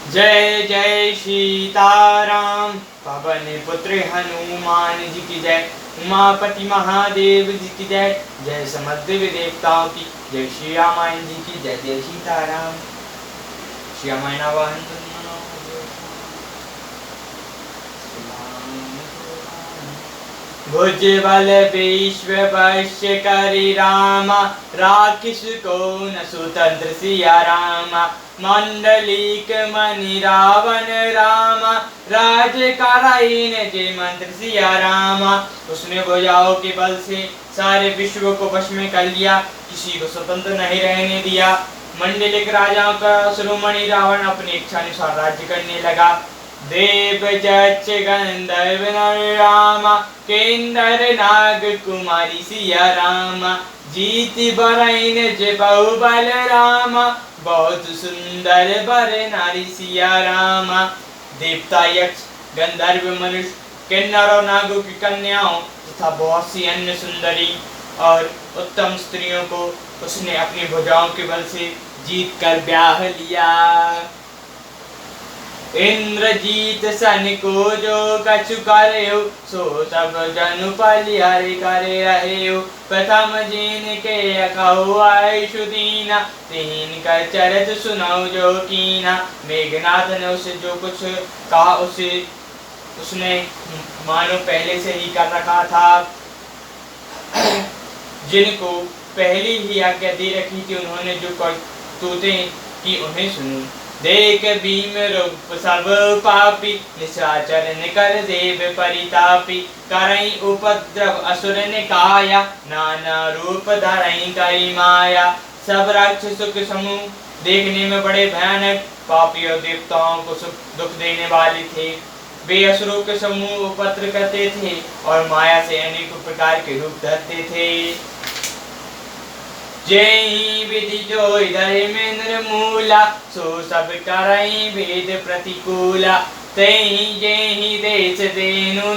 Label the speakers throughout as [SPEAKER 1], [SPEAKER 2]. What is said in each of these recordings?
[SPEAKER 1] जय जय सीताराम। पवन पुत्र हनुमान जी की जय। उमापति महादेव जी की जय। जय समस्त देवी देवताओं की जय। श्री रामायण जी की जय। जय सीताराम। श्री रामायण वाहन भुज बल विश्व वश्य करि रामा। राक्षस को न स्वतंत्र सिया रामा। मंडलिक मणि रावण रामा। राज कराई ने जय मंत्र सिया रामा। उसने भुजाओं के बल से सारे विश्व को वश में कर लिया, किसी को स्वतंत्र नहीं रहने दिया। मंडलिक राजाओं का शिरोमणि रावण अपनी इच्छा अनुसार राज्य करने लगा। देव जच गंधर्व नर रामा। केंदर नाग कुमारी सिया रामा। जीति बरैन जे बहुबल रामा। बहुत सुंदर बर नारी सिया रामा। देवता यक्ष गंधर्व मनुष्य किन्नर और नागों की कन्याओं तथा बहुत सी अन्य सुंदरी और उत्तम स्त्रियों को उसने अपनी भुजाओं के बल से जीत कर ब्याह लिया। इंद्रजीत सन को जो कछु करे हो, सो सब जनु पलिहरि करे रहे हो। प्रथम जिन के अकहु आयु दीना। तीन कर चरित सुनाओ जो कीना। मेघनाथ ने उसे जो कुछ कहा उसे उसने मानो पहले से ही कर रखा था। जिनको पहली ही आज्ञा दे रखी थी उन्होंने जो करतूतें की उन्हें सुनो। देख भीम रूप सब पापी। निशाचर निकर देव परितापी। करई उपद्रव असुर निकाया। नाना रूप धरई कई माया। सब राक्षसों के समूह देखने में बड़े भयानक, पापी और देवताओं को सुख दुख देने वाले थे। वे असुरों के समूह उपद्रव करते थे और माया से अनेक प्रकार के रूप धरते थे। जय विधि जो धर्मेंद्र मूला। सो सब करई वेद प्रतिकूला। तई जय देश देनु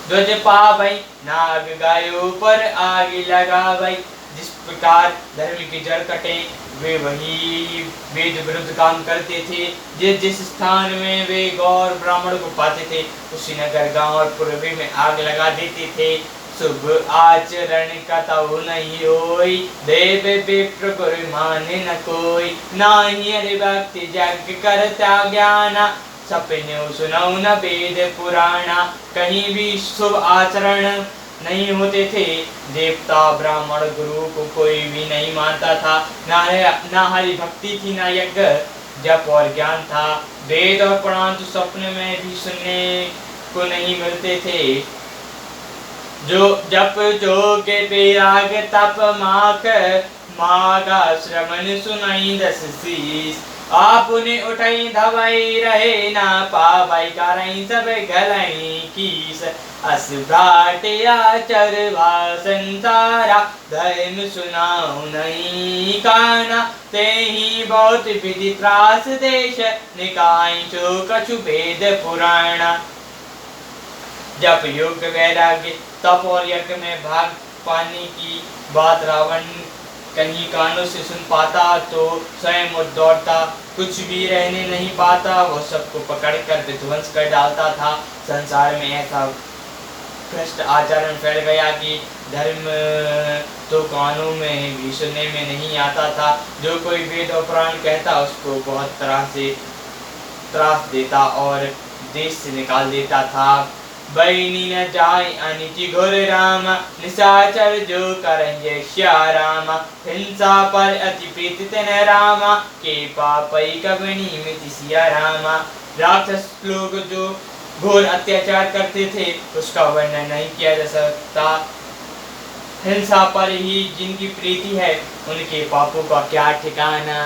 [SPEAKER 1] ध्वज पावई। नाग गायों पर आग लगावई। जिस प्रकार धर्म की जड़ कटे वे वही वेद विरुद्ध काम करते थे। जिस जिस स्थान में वे गौर ब्राह्मण को पाते थे उसी नगर गांव और पूर्वी में आग लगा देते थे। शुभ आचरण कतहु नहीं होई। देव विप्र गुरु माने न कोई। नाही हरि भक्ति जग करता ज्ञाना। सपने सुनौ न वेद पुराणा। कहीं भी शुभ आचरण नहीं होते थे। देवता ब्राह्मण गुरु को कोई भी नहीं मानता था। ना हरि भक्ति थी, ना यज्ञ जप और ज्ञान था। वेद और पुराण तो स्वप्न में भी सुनने को नहीं मिलते थे। जो जप जोग विराग तप माख। मागा श्रवण सुनाई दस शीस। आपने उठई धवई रहे ना पावई। करई सब गलई कीस। अस भ्राटिया चरवा संसारा। धर्म सुनाऊ नहीं काना। ते ही बहुत विधि त्रास देश। निकाय जो कछु वेद पुराणा। जब योग वैराग्य तप और यज्ञ में भाग पाने की बात रावण कहीं कानों से सुन पाता तो स्वयं उठ दौड़ता। कुछ भी रहने नहीं पाता। वो सबको पकड़कर विध्वंस कर डालता था। संसार में ऐसा भ्रष्ट आचरण फैल गया कि धर्म तो कानों में भी सुनने में नहीं आता था। जो कोई वेद और पुराण कहता उसको बहुत तरह से त्रास देता और देश से निकाल देता था। बैनी न जाय अनिति घोर राम। निशाचर जो करंगे श्या रामा। हिंसा पर अति प्रीति तेन रामा। के पापई कबनी मिति सिया रामा। राक्षस लोग जो घोर अत्याचार करते थे उसका वर्णन नहीं किया जा सकता। हिंसा पर ही जिनकी प्रीति है उनके पापों का क्या ठिकाना।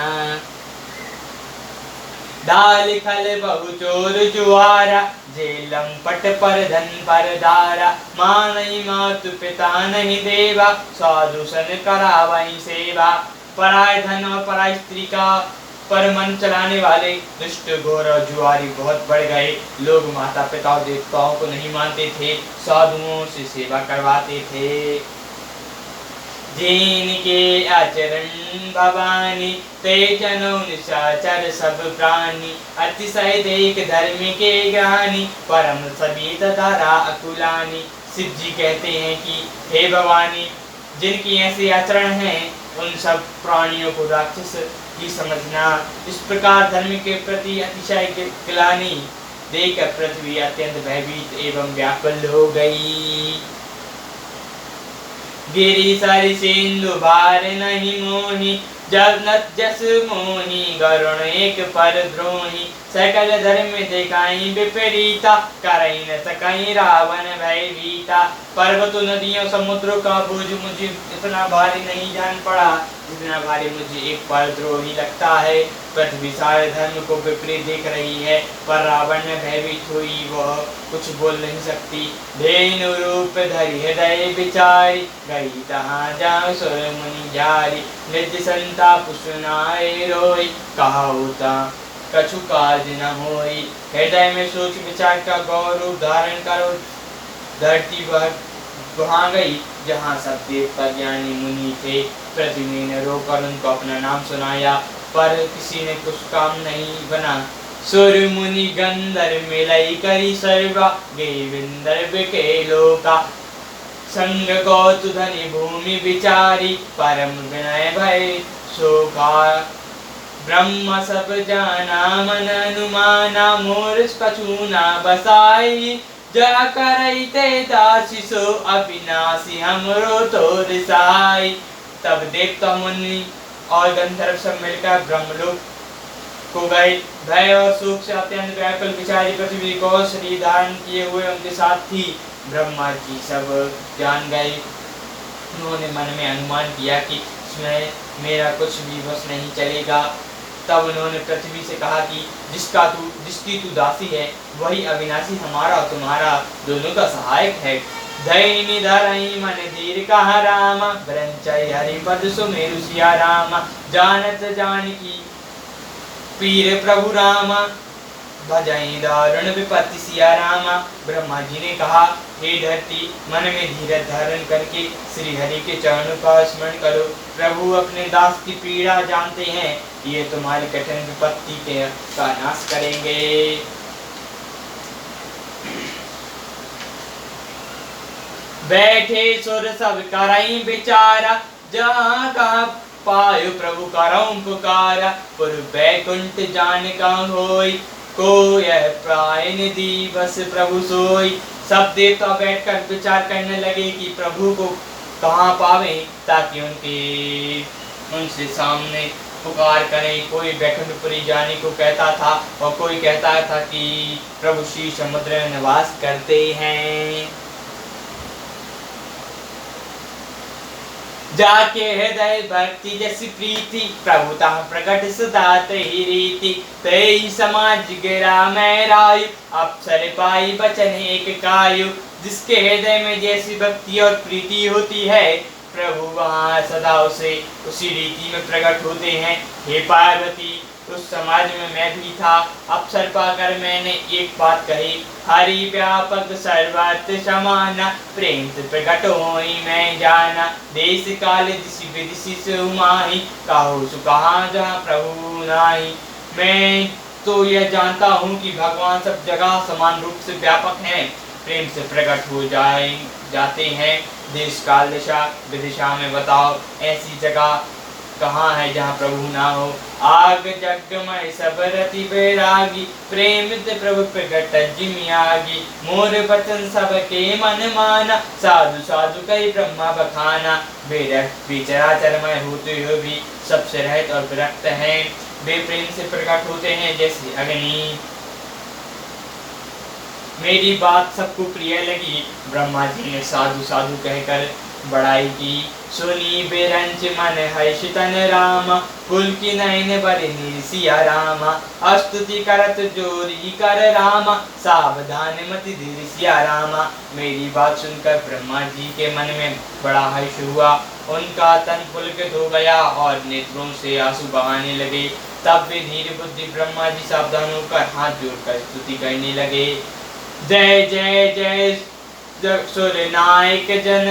[SPEAKER 1] दाल खल बहु चोर जुआरा। जेलम पट पर धन पर दारा। माँ नहीं मातु पिता नहीं देवा। साधु सन करावई सेवा। पराय धन और पराय स्त्री का पर मन चलाने वाले दुष्ट घोर और जुआरी बहुत बढ़ गए। लोग माता पिता और देवताओं को नहीं मानते थे। साधुओं से सेवा करवाते थे। जिनके आचरण भवानी, ते जनों निशाचर सब प्राणी, अतिशय देख धर्म के ज्ञानी, परम सभी तथा अकुलानी। शिव जी कहते हैं कि हे भवानी, जिनकी ऐसे आचरण हैं उन सब प्राणियों को राक्षस की समझना। इस प्रकार धर्म के प्रति अतिशय ग्लानि देखकर पृथ्वी अत्यंत भयभीत एवं व्याकुल हो गई। गिरि सरि सिंधु भार नहीं मोहि, जब नत जस मोहि गरुण एक पर द्रोही। सकल धर्म दिखाई विपरीता, करई न सकई रावण भयभीता। पर्वतों नदियों समुद्रों का बोझ मुझे इतना भारी नहीं जान पड़ा जितना भारी मुझे एक परद्रोही लगता है। पृथ्वी सारे धर्म को विपरीत देख रही है, पर रावण में भयभीत हुई वह कुछ बोल नहीं सकती। धेनु रूप धरि हृदय विचारी, गई तहाँ जाऊँ सुर मुनि जारी। निज संताप सुनाए रोई, कहाऊता कछु काज न होई। हृदय में सोच विचार का गौर रूप धारण करो धरती वहाँ गई जहाँ सब देवता ज्ञानी मुनि थे। पृथ्वी ने रोकर उनको अपना नाम सुनाया, पर किसी ने कुछ काम नहीं बना। सुर मुनि गंधर्व मिलई करी सर्वा, गे विंदर्भ के लोका। संग गौतु धनि भूमि विचारी, परम विनय भय शोका। ब्रह्म सब जाना मन अनुमाना, मोर कछु न बसाई। जा करैते दासी सो अविनाशी, हमरो तोर सहाय। तब देवता मुनि और गंधर्व सब मिलकर ब्रह्मलोक को गए। भय और शोक से अत्यंत व्याकुल बिचारी पृथ्वी को शरीर धारण किए हुए उनके साथ थी। ब्रह्मा जी सब जान गए। उन्होंने मन में अनुमान किया कि इसमें मेरा कुछ भी बस नहीं चलेगा। तब उन्होंने पृथ्वी से कहा कि जिसकी तू दासी है वही अविनाशी हमारा और तुम्हारा दोनों का सहायक है। धैनी धरई मन धीर कहा राम, ब्रंचय हरिपद सुमेरु सिया राम। जानत जानकी पीर प्रभु रामा, भजई दारुण विपत्ति सिया रामा। ब्रह्मा जी ने कहा, हे धरती, मन में धीरज धारण करके श्री हरि के चरणों का स्मरण करो। प्रभु अपने दास की पीड़ा जानते हैं, ये तुम्हारी कठिन विपत्ति का नाश करेंगे। बैठे सुर सब करई विचारा, जहाँ कहाँ पायो प्रभु करऊं पुकारा। पुर बैकुंठ जान का होई, को यह प्राय निधि बस प्रभु सोई। सब देवता बैठकर विचार करने लगे कि प्रभु को कहाँ पावे, ताकि उनसे सामने पुकार करें। कोई बैकुंठपुरी जाने को कहता था और कोई कहता था कि प्रभु श्री समुद्र में निवास करते हैं। जाके हृदय भक्ति जैसी प्रीति, प्रभुता प्रकट सदा तही रीति। तही समाज गिरा मैं रायु, अप्सर पाई बचन एक कायु। जिसके हृदय में जैसी भक्ति और प्रीति होती है, प्रभु वहाँ सदा उसी रीति में प्रकट होते हैं। हे पार्वती, उस समाज में मैं भी था। अवसर पाकर मैंने एक बात कही, हरि व्यापक सर्वत्र समाना। प्रेम से प्रकट होई मैं जाना, देश काल दिशि विदिशि सुमाही। काहू सु कहाँ जहाँ प्रभु नाही। मैं तो यह जानता हूँ कि भगवान सब जगह समान रूप से व्यापक हैं, प्रेम से प्रकट हो जाते हैं। देश काल दिशा विदिशा में बताओ, ऐसी जगह कहाँ है जहाँ प्रभु ना हो। आग जगमय सब रति बैरागी, प्रेमित प्रभु प्रगट जिमियागी। मोर बचन सबके मन माना, साधु साधु कई ब्रह्मा बखाना। वे चराचरमय होते हुए भी सबसे रहित और विरक्त हैं। वे प्रेम से प्रकट होते हैं जैसे अग्नि। मेरी बात सबको प्रिय लगी। ब्रह्मा जी ने साधु साधु कहकर बड़ाई की। सुनी बेरंच मन हर्षितन राम, कुल की नयन बरे निर्सिया रामा। स्तुति करत जोरी कर रामा, सावधान मति धीरसिया रामा। मेरी बात सुनकर ब्रह्मा जी के मन में बड़ा हर्ष हुआ। उनका तन पुलकित हो गया और नेत्रों से आंसू बहाने लगे। तब वे धीर बुद्धि ब्रह्मा जी सावधान होकर हाथ जोड़कर स्तुति करने लगे। जय जय जय सुर नायक जन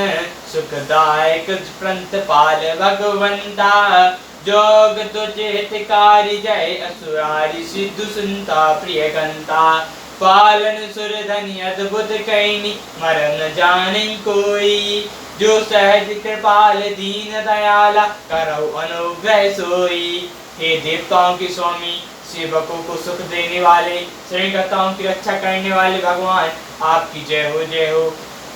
[SPEAKER 1] सुखदायक पंथ पाल भगवंता, जोग तुझे हितकारी जय असुरारी सिद्धु सुनता प्रिय गंता, पालन सुर धनि अद्भुत कैनी मरण जाने कोई, जो सहज कृपाल दीन दयाला करौ अनुग्रह सोई। हे देवताओं के स्वामी, सेवकों को सुख देने वाले, सृणकर्ताओं की रक्षा करने वाले भगवान, आपकी जय हो जय हो।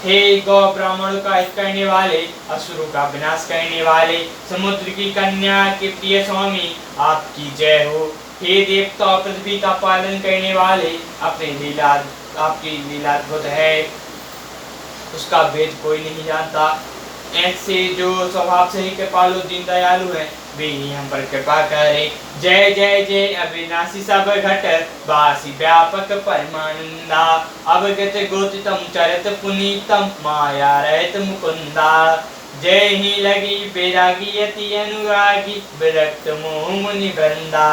[SPEAKER 1] हे गौ ब्राह्मणों का हित करने वाले, असुरों का विनाश करने वाले, समुद्र की कन्या के प्रिय स्वामी, आपकी जय हो। हे देवता और पृथ्वी का पालन करने वाले, अपनी लीला आपकी लीला अद्भुत है, उसका भेद कोई नहीं जानता। ऐसे जो स्वभाव से ही कृपालु दीन दयालु है, वे ही हम पर कृपा करें। जय जय जय अविनाशी सब घट वासी व्यापक परमानंदा, अवगत गोतितम चरित पुनीतम माया रहित मुकुंदा, जय ही लगी बैरागी अति अनुरागी विरक्त मोह मुनि वृंदा,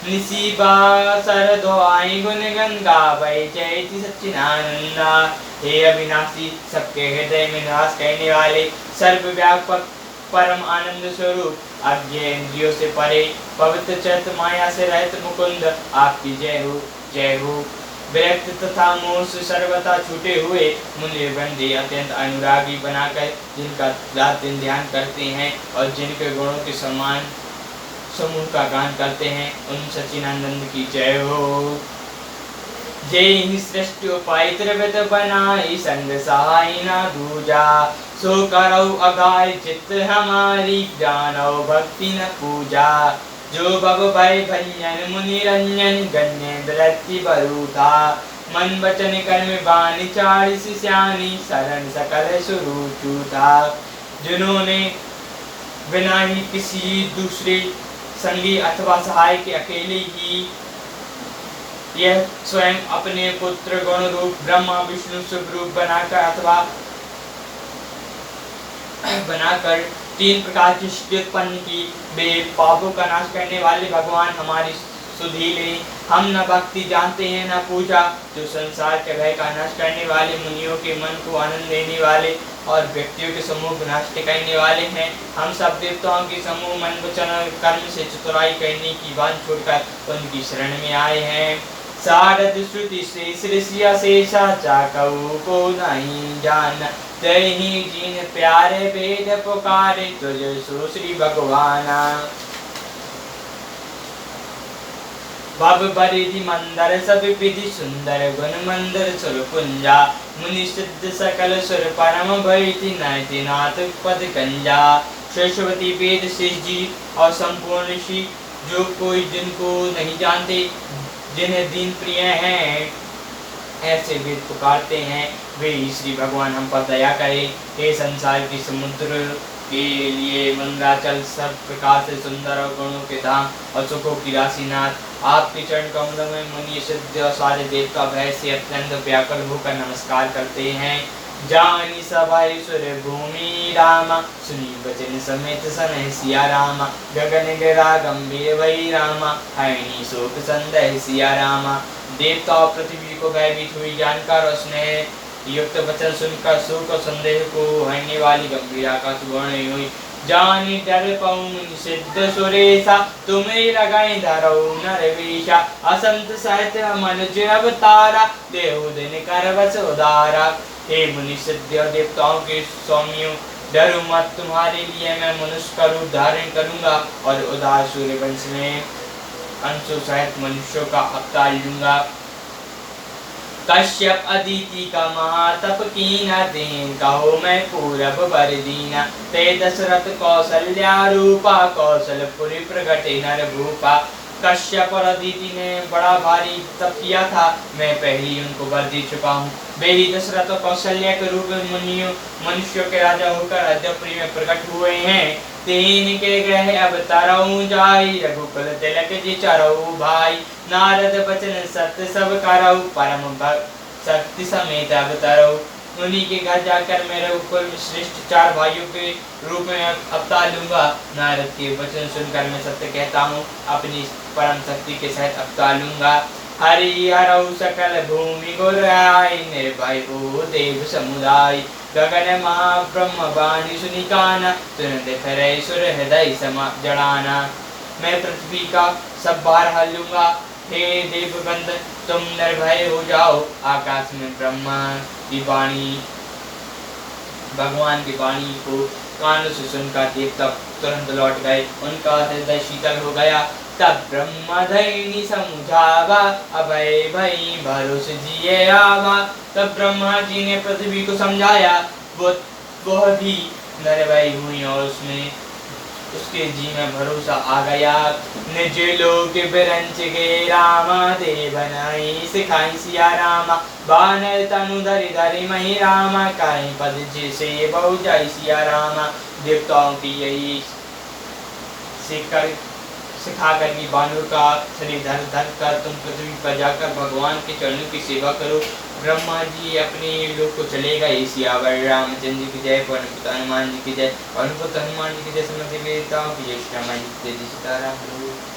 [SPEAKER 1] निशिबा सर दुआई गुण गंगा वै जयति सच्चिदानंदा। हे अविनाशी, सबके हृदय में निवास करने वाले, सर्वव्यापक परम आनंद स्वरूप, अज्ञेय इंद्रियों से परे, पवित्र चरित माया से रहित मुकुंद, आपकी जय हो जय हो। विरक्त तथा मोह से सर्वथा छूटे हुए मुनि बंदे अत्यंत अनुरागी बनाकर जिनका रात दिन ध्यान करते हैं और जिनके गुणों के समान समूह का गान करते हैं, उन सच्चिदानंद की जय हो। जय ही सृष्टि उपाय त्रिविध बनाई, संग सहाय ना दूजा, सो करौ अघाय चित्त हमारी, जानौ भक्ति न पूजा, जो भव भय भंजन मुनि रंजन, गण्य विरक्ति बरूथा, मन वचन कर्म बानी चारिस स्यानी, शरण सकल सुरुचु था। जिन्होंने बिना ही किसी दूसरे संगी अथवा सहाय के अकेले ही यह स्वयं अपने पुत्र गुण रूप ब्रह्मा विष्णु स्वरूप बनाकर अथवा बनाकर तीन प्रकार की सृष्टि उत्पन्न की, वे पापों का नाश करने वाले भगवान हमारी सुधीले, हम न भक्ति जानते हैं न पूजा, जो संसार के भय का नाश करने वाले, मुनियों के मन को आनंद देने वाले और व्यक्तियों के समूह विनाश करने वाले हैं। हम सब देवताओं के समूह मन वचन कर्म से चतुराई करने की बात छोड़कर उनकी शरण में आए हैं। सारद श्रुति से सृष्या शेषा चाकऊ को नहीं जान, जय ही जिन प्यारे वेद पुकारे, तुझ सो श्री भगवाना। भव परिधि मंदर सब विधि सुंदर, गुण मंदिर सुर कुंजा, मुनि सिद्ध सकल सुर परम भयति, नयति नाथ पद कंजा। सरस्वती वेद शेष जी और संपूर्ण ऋषि, जो कोई जिनको नहीं जानते, जिन्हें दीन प्रिय हैं, ऐसे वेद पुकारते हैं, वे श्री भगवान हम पर दया करें। हे संसार की समुद्र के लिए मंगलाचल, सब प्रकार से सुंदर और गुणों के धाम और सुखों की राशिनाथ, आपके चरण कमलों में मुनि सिद्ध और सारे देवता भय से अत्यंत व्याकुल होकर नमस्कार करते हैं। जानी सभाई सुर भूमि रामा, सुनी वचन समेत सनह सिया रामा, गगन गिरा गंभीर वही रामा, हयनी शोक संदेह सिया रामा। देवता और पृथ्वी को भयभीत हुई जानकर और स्नेह युक्त वचन सुनकर शोक और संदेह को हरने वाली गंभीर आकाश वर्ण हुई। जानी डर पौन सिद्ध सुरेशा, तुम्हें लगाए धरऊ नरवेशा, असंत सहित मनुज अवतारा, देहु दिन कर बस उदारा। हे मुनि सिद्ध और देवताओं के स्वामियों, डरो मत, तुम्हारे लिए मैं मनुष्य का रूप धारण करूंगा और उदार सूर्य वंश में अंशों सहित मनुष्यों का अवतार लूंगा। कश्यप अदिति का महातप कीना, देन कहो मैं पूरब बर दीना, ते दशरथ कौशल्या रूपा, कौशलपुरी प्रगटे नर भूपा। कश्यप और अदिति ने बड़ा भारी तप किया था, मैं पहले ही उनको वर दे चुका हूँ। वे ही दशरथ और कौशल्या के रूप में मनुष्यों के राजा होकर अयोध्यापुरी में प्रकट हुए हैं। तीन के ग्रह अब तरऊ जाई, रघुकुल तिलक जी चरऊ भाई, नारद बचन सत्य सब करऊ, परम भक्त शक्ति समेत अब तरऊ। उन्हीं के घर जाकर मैं रघुकुल श्रेष्ठ चार भाइयों के रूप में अवतार लूंगा। नारद के वचन सुनकर मैं सत्य कहता हूँ, अपनी परम शक्ति के साथ अवतार लूंगा। हरि हरौ सकल भूमि गुराई, निर्भय हो देव समुदाय। गगन महा ब्रह्म वाणी सुनि काना, तुरंत फिरै सुर हृदय समा जड़ाना। मैं पृथ्वी का सब भार हर लूंगा, हे देवगंध तुम निर्भय हो जाओ। आकाश में ब्रह्मा की वाणी, भगवान की वाणी को कानों से सुनकर देवता तुरंत लौट गए, उनका हृदय शीतल हो गया। तब ब्रह्मा धैर्य समझावा, अभय भई भरोसे जिए आवा। तब ब्रह्मा जी ने पृथ्वी को समझाया, वह भी निर्भय हुई और उसमें उसके जी में भरोसा आ गया। निज लोक बिरंच गे रामा, दे बनाई सिखाई सिया रामा। बानर तनु धरि धरि मही रामा, काई पद जैसे बहु जाई सिया रामा। देवताओं की यही सिखाकर कि बानर का शरीर धर धर कर तुम पृथ्वी पर जाकर भगवान के चरणों की सेवा करो। ब्रह्मा जी अपने लोग को चले गए। सियावर रामचंद्र जी की जय, पवन पुत्र हनुमान जी की जय, पवन पुत्र हनुमान जी की जय, समझ देवताओं की जय, श्री राम जी की जय, सीताराम।